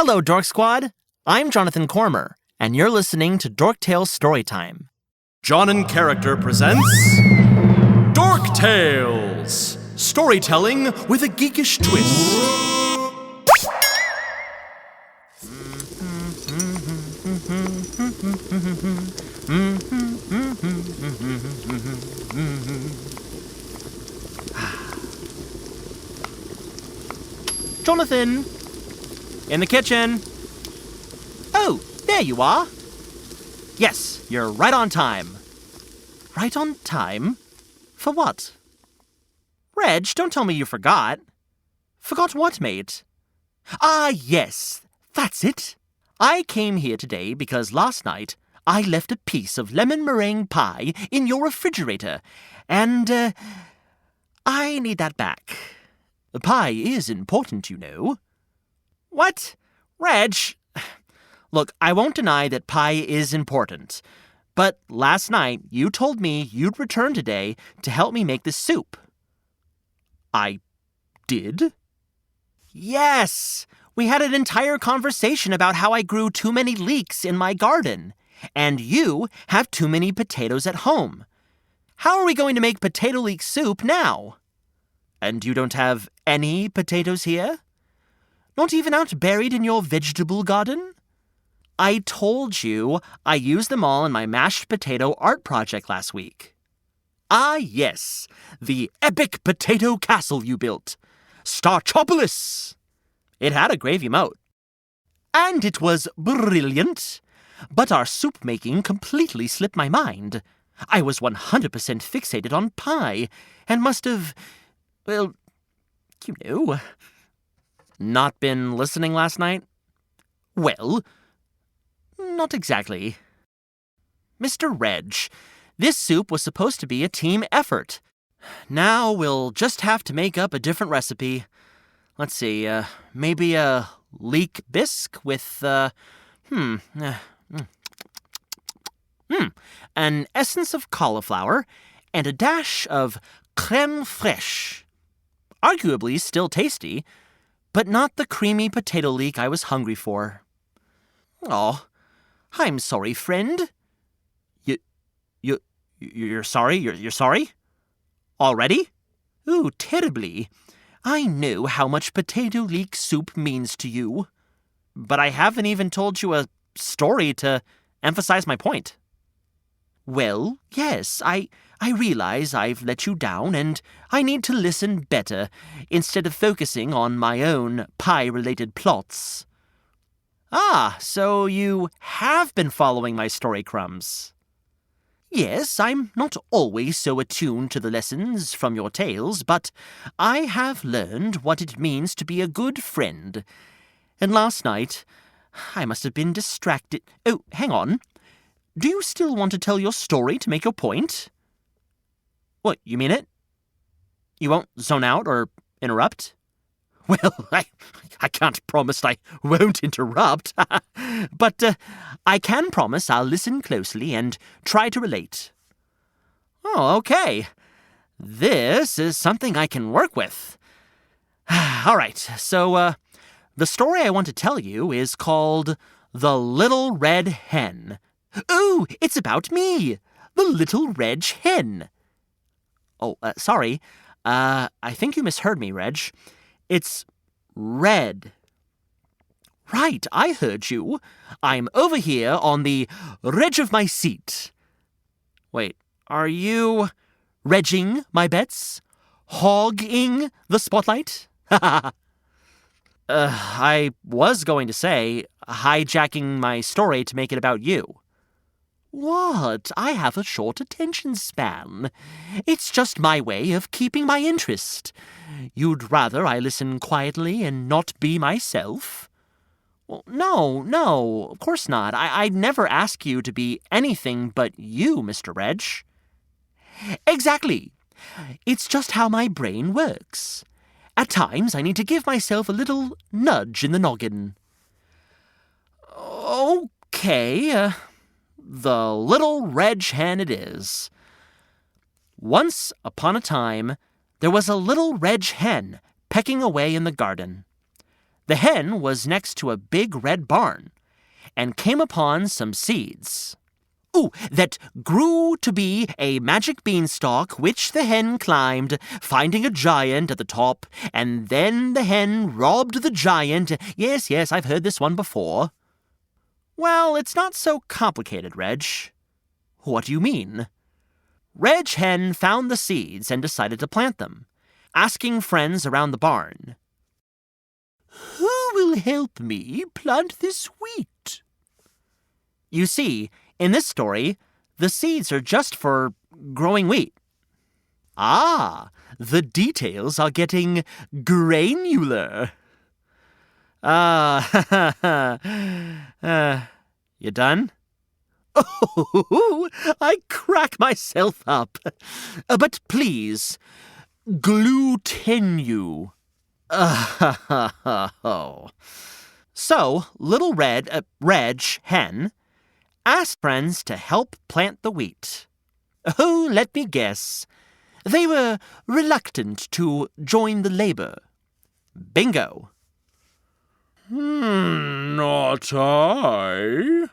Hello, Dork Squad. I'm Jonathan Cormer, and you're listening to Dorktales Storytime. John in Character presents Dorktales Storytelling with a geekish twist. Jonathan! In the kitchen! Oh, there you are! Yes, you're right on time. Right on time? For what? Reg, don't tell me you forgot. Forgot what, mate? Ah, yes, that's it. I came here today because last night I left a piece of lemon meringue pie in your refrigerator, and, I need that back. The pie is important, you know. What? Reg? Look, I won't deny that pie is important, but last night you told me you'd return today to help me make this soup. I did? Yes! We had an entire conversation about how I grew too many leeks in my garden, and you have too many potatoes at home. How are we going to make potato leek soup now? And you don't have any potatoes here? Not even out buried in your vegetable garden? I told you I used them all in my mashed potato art project last week. Ah, yes, the epic potato castle you built. Starchopolis! It had a gravy moat. And it was brilliant. But our soup making completely slipped my mind. I was 100% fixated on pie and must have, well, you know. Not been listening last night? Well, not exactly. Mr. Reg, this soup was supposed to be a team effort. Now we'll just have to make up a different recipe. Let's see, maybe a leek bisque with, an essence of cauliflower and a dash of crème fraîche. Arguably still tasty, but not the creamy potato leek I was hungry for. Oh, I'm sorry, friend. You're sorry? You're sorry? Already? Ooh, terribly. I know how much potato leek soup means to you. But I haven't even told you a story to emphasize my point. Well, yes, I realize I've let you down and I need to listen better instead of focusing on my own pie-related plots. Ah, so you have been following my story crumbs. Yes, I'm not always so attuned to the lessons from your tales, but I have learned what it means to be a good friend. And last night, I must have been distracted. Oh, hang on. Do you still want to tell your story to make your point? What, you mean it? You won't zone out or interrupt? Well, I can't promise I won't interrupt, but I can promise I'll listen closely and try to relate. Oh, okay. This is something I can work with. All right, so the story I want to tell you is called The Little Red Hen. Ooh, it's about me, the Little Redge Hen. Oh, sorry. I think you misheard me, Reg. It's red. Right, I heard you. I'm over here on the ridge of my seat. Wait, are you regging my bets? Hogging the spotlight? I was going to say hijacking my story to make it about you. What? I have a short attention span. It's just my way of keeping my interest. You'd rather I listen quietly and not be myself? Well, no, of course not. I'd never ask you to be anything but you, Mr. Reg. Exactly. It's just how my brain works. At times, I need to give myself a little nudge in the noggin. Okay, The Little Redge Hen it is. Once upon a time, there was a little Redge Hen pecking away in the garden. The hen was next to a big red barn and came upon some seeds. That grew to be a magic beanstalk which the hen climbed, finding a giant at the top, and then the hen robbed the giant. Yes, I've heard this one before. Well, it's not so complicated, Reg. What do you mean? Reg Hen found the seeds and decided to plant them, asking friends around the barn, "Who will help me plant this wheat?" You see, in this story, the seeds are just for growing wheat. The details are getting granular. You done? Oh, I crack myself up. But please, glue-tenue. So, Little Redge Hen asked friends to help plant the wheat. Let me guess. They were reluctant to join the labor. Bingo. Not I,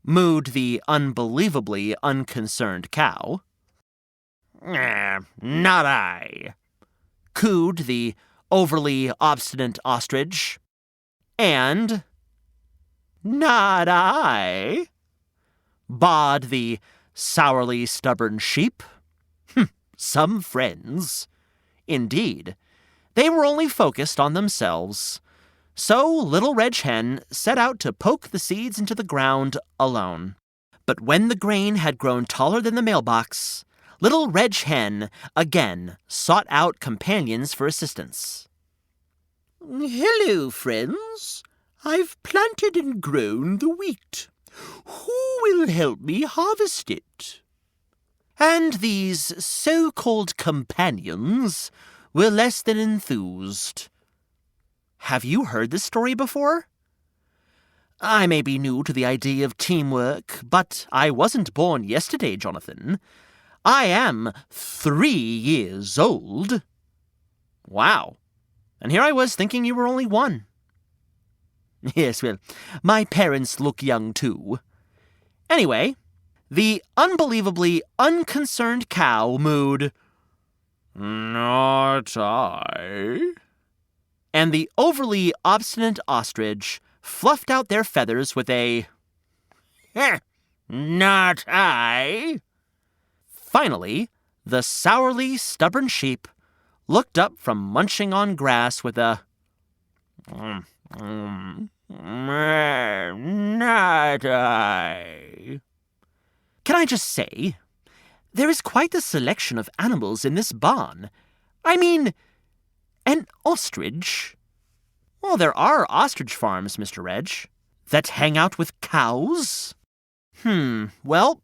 mooed the unbelievably unconcerned cow. Not I, cooed the overly obstinate ostrich. And not I, bawed the sourly stubborn sheep. Some friends. Indeed, they were only focused on themselves. So Little Redge Hen set out to poke the seeds into the ground alone. But when the grain had grown taller than the mailbox, Little Redge Hen again sought out companions for assistance. "Hello, friends. I've planted and grown the wheat. Who will help me harvest it?" And these so-called companions were less than enthused. Have you heard this story before? I may be new to the idea of teamwork, but I wasn't born yesterday, Jonathan. I am 3 years old. Wow. And here I was thinking you were only 1. Yes, well, my parents look young too. Anyway, the unbelievably unconcerned cow mooed, not I, and the overly obstinate ostrich fluffed out their feathers with a, not I. Finally, the sourly stubborn sheep looked up from munching on grass with a, not I. Can I just say, there is quite a selection of animals in this barn. I mean, an ostrich. Well, there are ostrich farms, Mr. Reg, that hang out with cows. Well,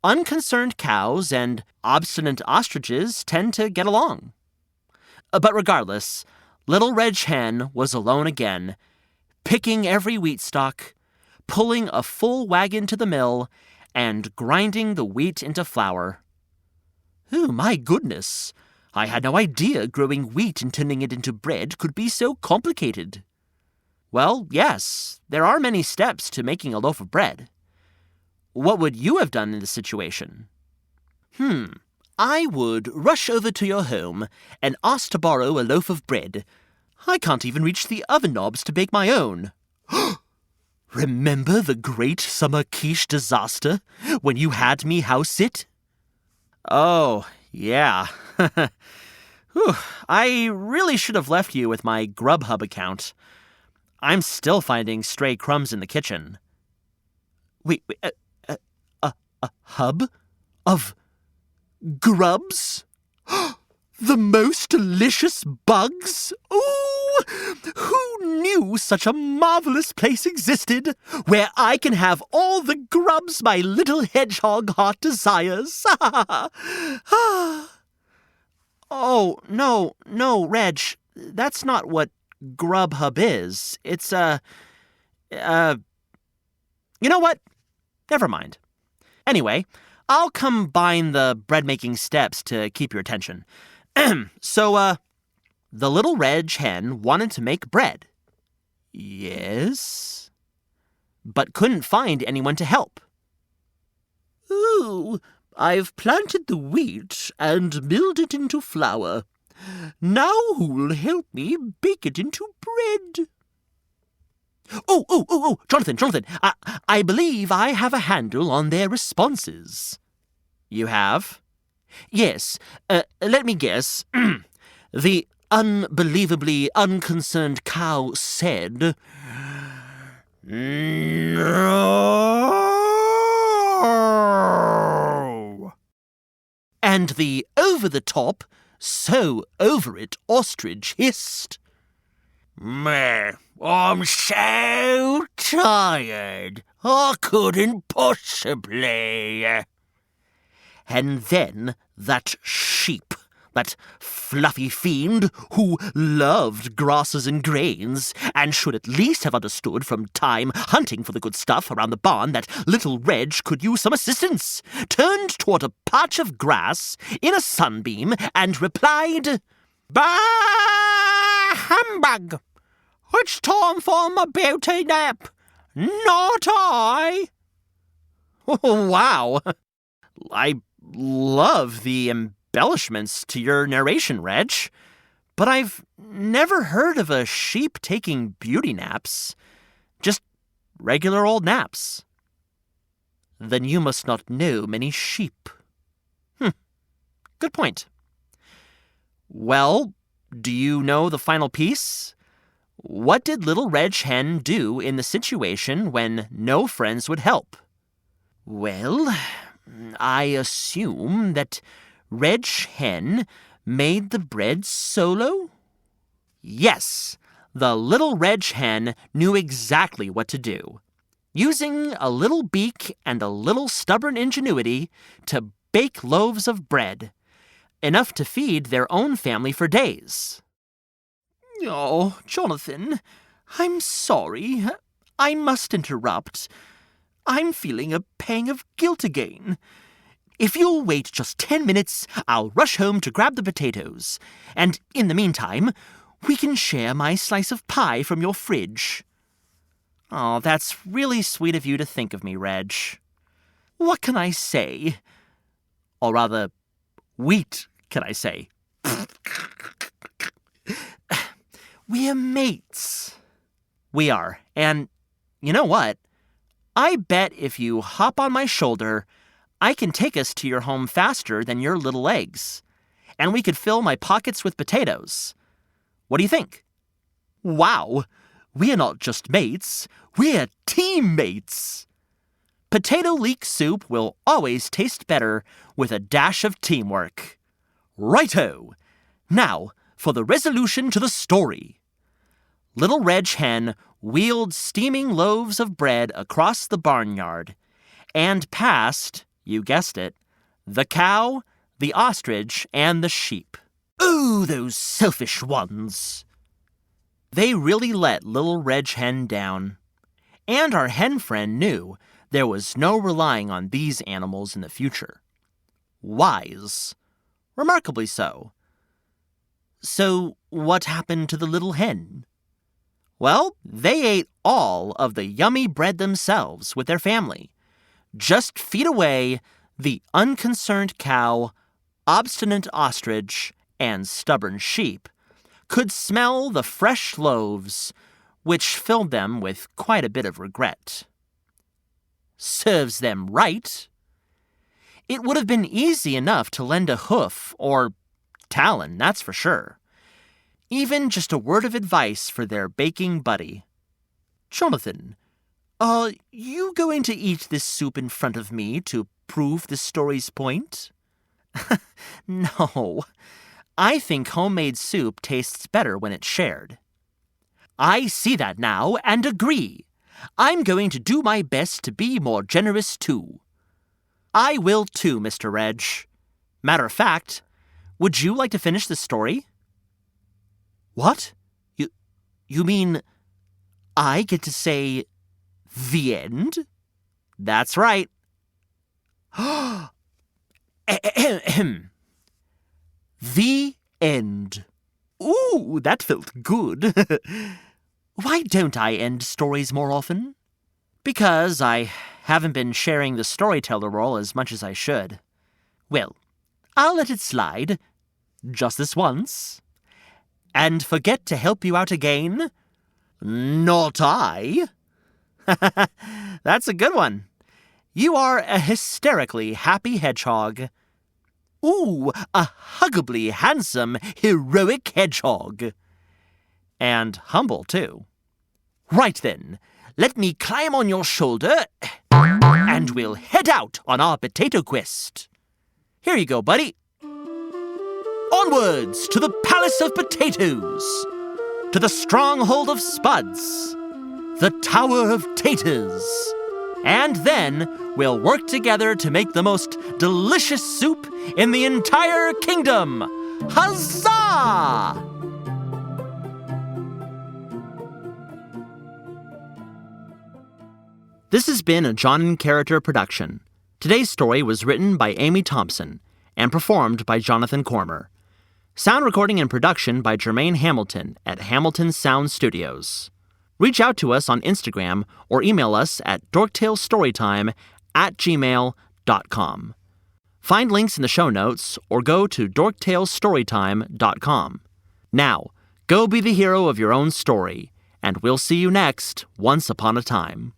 unconcerned cows and obstinate ostriches tend to get along. But regardless, Little Redge Hen was alone again, picking every wheat stalk, pulling a full wagon to the mill, and grinding the wheat into flour. Oh, my goodness! I had no idea growing wheat and turning it into bread could be so complicated. Well, yes, there are many steps to making a loaf of bread. What would you have done in this situation? I would rush over to your home and ask to borrow a loaf of bread. I can't even reach the oven knobs to bake my own. Remember the great summer quiche disaster when you had me house sit? Oh, yeah. I really should have left you with my Grubhub account. I'm still finding stray crumbs in the kitchen. Wait, a hub of grubs? The most delicious bugs? Ooh! Who knew such a marvelous place existed, where I can have all the grubs my little hedgehog heart desires? Oh, no, Reg, that's not what Grubhub is. It's, you know what? Never mind. Anyway, I'll combine the bread-making steps to keep your attention. So, the Little Redge Hen wanted to make bread. Yes, but couldn't find anyone to help. Oh, I've planted the wheat and milled it into flour. Now who'll help me bake it into bread? Oh, Jonathan, I believe I have a handle on their responses. You have? Yes, let me guess. The unbelievably unconcerned cow said, "No." And the over-the-top, so over-it ostrich hissed, Meh, I'm so tired. I couldn't possibly. And then that sheep, that fluffy fiend who loved grasses and grains, and should at least have understood from time hunting for the good stuff around the barn that Little Reg could use some assistance, turned toward a patch of grass in a sunbeam and replied, Bah, humbug! It's time for my beauty nap. Not I. Oh, wow. I love the embellishments to your narration, Reg, but I've never heard of a sheep taking beauty naps. Just regular old naps. Then you must not know many sheep. Good point. Well, do you know the final piece? What did Little Redge Hen do in the situation when no friends would help? Well, I assume that Reg Hen made the bread solo? Yes, the Little Reg Hen knew exactly what to do. Using a little beak and a little stubborn ingenuity to bake loaves of bread, enough to feed their own family for days. Oh, Jonathan, I'm sorry. I must interrupt. I'm feeling a pang of guilt again. If you'll wait just 10 minutes, I'll rush home to grab the potatoes. And in the meantime, we can share my slice of pie from your fridge. Oh, that's really sweet of you to think of me, Reg. What can I say? Or rather, wheat, can I say? We're mates. We are. And you know what? I bet if you hop on my shoulder, I can take us to your home faster than your little legs. And we could fill my pockets with potatoes. What do you think? Wow, we're not just mates, we're teammates. Potato leek soup will always taste better with a dash of teamwork. Righto! Now, for the resolution to the story. Little Reg Hen wheeled steaming loaves of bread across the barnyard and past, you guessed it, the cow, the ostrich, and the sheep. Oh, those selfish ones! They really let Little Reg Hen down. And our hen friend knew there was no relying on these animals in the future. Wise. Remarkably so. So, what happened to the little hen? Well, they ate all of the yummy bread themselves with their family. Just feet away, the unconcerned cow, obstinate ostrich, and stubborn sheep could smell the fresh loaves, which filled them with quite a bit of regret. Serves them right. It would have been easy enough to lend a hoof or talon, that's for sure. Even just a word of advice for their baking buddy. Jonathan, are you going to eat this soup in front of me to prove the story's point? No. I think homemade soup tastes better when it's shared. I see that now and agree. I'm going to do my best to be more generous too. I will too, Mr. Reg. Matter of fact, would you like to finish the story? What? You mean I get to say the end? That's right. The end. Ooh, that felt good. Why don't I end stories more often? Because I haven't been sharing the storyteller role as much as I should. Well, I'll let it slide. Just this once. And forget to help you out again? Not I. That's a good one. You are a hysterically happy hedgehog. Ooh, a huggably handsome, heroic hedgehog. And humble, too. Right then, let me climb on your shoulder, and we'll head out on our potato quest. Here you go, buddy. Onwards to the Palace of Potatoes, to the Stronghold of Spuds, the Tower of Taters, and then we'll work together to make the most delicious soup in the entire kingdom. Huzzah! This has been a John and Character production. Today's story was written by Amy Thompson and performed by Jonathan Cormer. Sound recording and production by Jermaine Hamilton at Hamilton Sound Studios. Reach out to us on Instagram or email us at dorktalestorytime@gmail.com. Find links in the show notes or go to dorktalestorytime.com. Now, go be the hero of your own story, and we'll see you next Once Upon a Time.